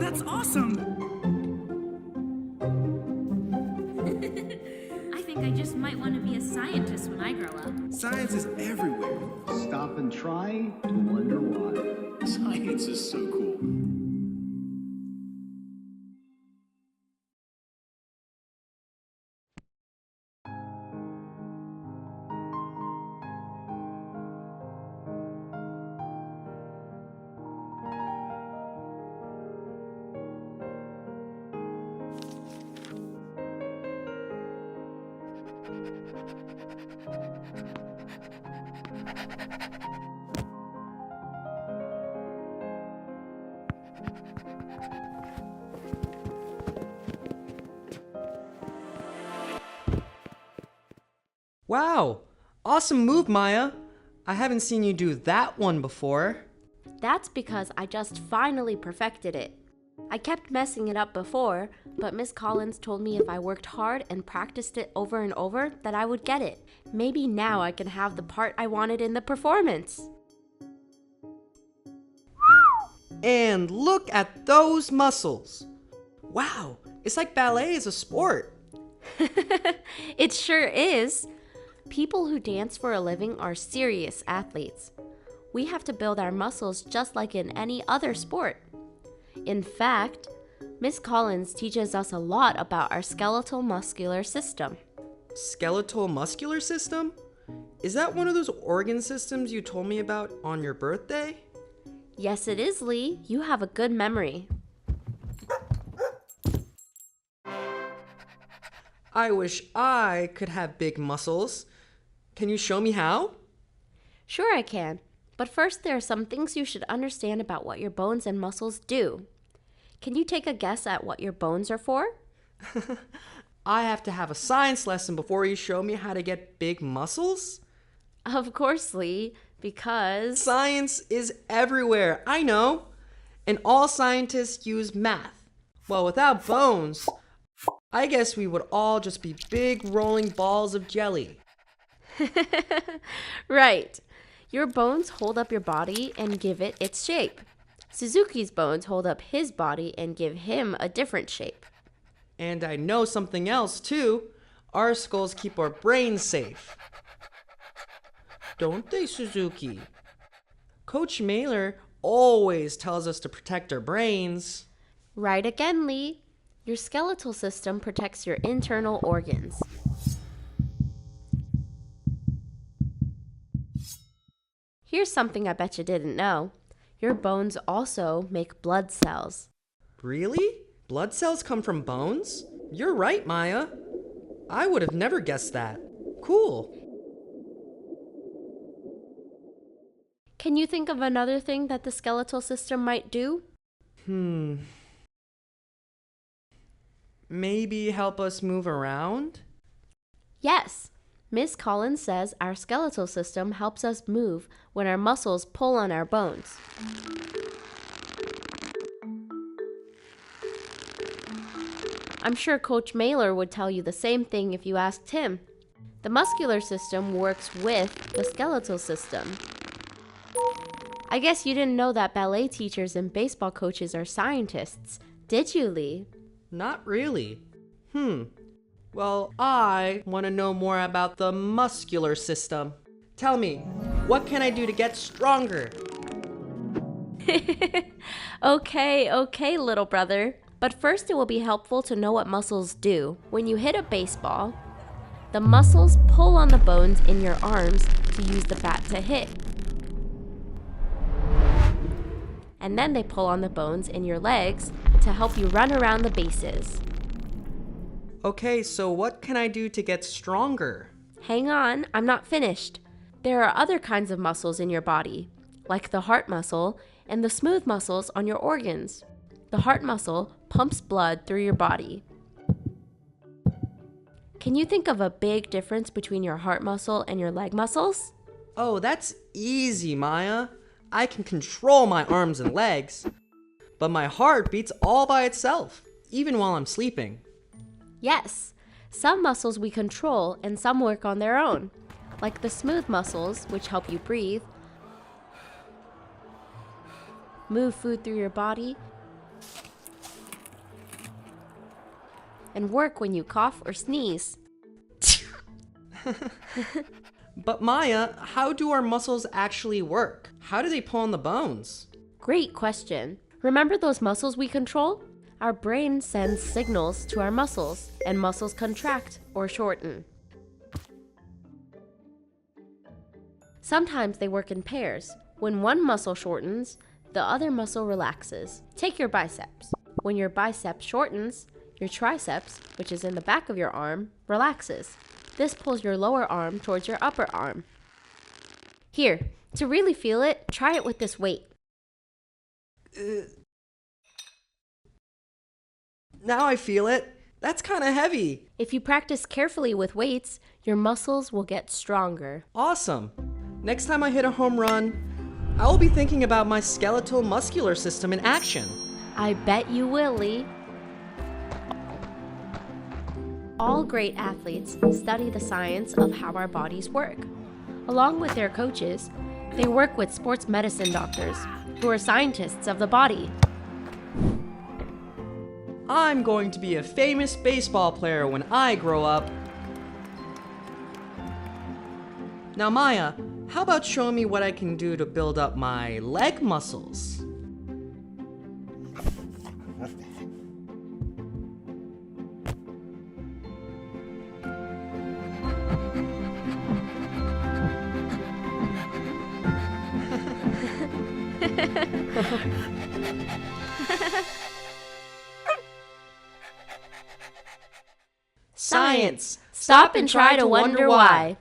That's awesome! I think I just might want to be a scientist when I grow up. Science is everywhere. Stop and try to wonder why. Science is so cool. Wow! Awesome move, Maya! I haven't seen you do that one before. That's because I just finally perfected it. I kept messing it up before, but Miss Collins told me if I worked hard and practiced it over and over, that I would get it. Maybe now I can have the part I wanted in the performance. And look at those muscles! Wow, it's like ballet is a sport. It sure is. People who dance for a living are serious athletes. We have to build our muscles just like in any other sport. In fact, Miss Collins teaches us a lot about our skeletal muscular system. Skeletal muscular system? Is that one of those organ systems you told me about on your birthday? Yes, it is, Lee. You have a good memory. I wish I could have big muscles. Can you show me how? Sure I can. But first, there are some things you should understand about what your bones and muscles do. Can you take a guess at what your bones are for? I have to have a science lesson before you show me how to get big muscles? Of course, Lee, because... Science is everywhere, I know. And all scientists use math. Well, without bones, I guess we would all just be big rolling balls of jelly. Right. Your bones hold up your body and give it its shape. Suzuki's bones hold up his body and give him a different shape. And I know something else too. Our skulls keep our brains safe. Don't they, Suzuki? Coach Mailer always tells us to protect our brains. Right again, Lee. Your skeletal system protects your internal organs. Here's something I bet you didn't know. Your bones also make blood cells. Really? Blood cells come from bones? You're right, Maya. I would have never guessed that. Cool. Can you think of another thing that the skeletal system might do? Maybe help us move around? Yes. Miss Collins says our skeletal system helps us move when our muscles pull on our bones. I'm sure Coach Mailer would tell you the same thing if you asked him. The muscular system works with the skeletal system. I guess you didn't know that ballet teachers and baseball coaches are scientists, did you, Lee? Not really. Well, I want to know more about the muscular system. Tell me, what can I do to get stronger? Okay, little brother. But first it will be helpful to know what muscles do. When you hit a baseball, the muscles pull on the bones in your arms to use the bat to hit. And then they pull on the bones in your legs to help you run around the bases. Okay, so what can I do to get stronger? Hang on, I'm not finished. There are other kinds of muscles in your body, like the heart muscle and the smooth muscles on your organs. The heart muscle pumps blood through your body. Can you think of a big difference between your heart muscle and your leg muscles? Oh, that's easy, Maya. I can control my arms and legs, but my heart beats all by itself, even while I'm sleeping. Yes, some muscles we control and some work on their own, like the smooth muscles, which help you breathe, move food through your body, and work when you cough or sneeze. But Maya, how do our muscles actually work? How do they pull on the bones? Great question. Remember those muscles we control? Our brain sends signals to our muscles, and muscles contract or shorten. Sometimes they work in pairs. When one muscle shortens, the other muscle relaxes. Take your biceps. When your bicep shortens, your triceps, which is in the back of your arm, relaxes. This pulls your lower arm towards your upper arm. Here, to really feel it, try it with this weight. Now I feel it. That's kind of heavy. If you practice carefully with weights, your muscles will get stronger. Awesome. Next time I hit a home run, I will be thinking about my skeletal muscular system in action. I bet you will, Lee. All great athletes study the science of how our bodies work. Along with their coaches, they work with sports medicine doctors, who are scientists of the body. I'm going to be a famous baseball player when I grow up. Now, Maya, how about showing me what I can do to build up my leg muscles? Science. Stop and try to wonder why.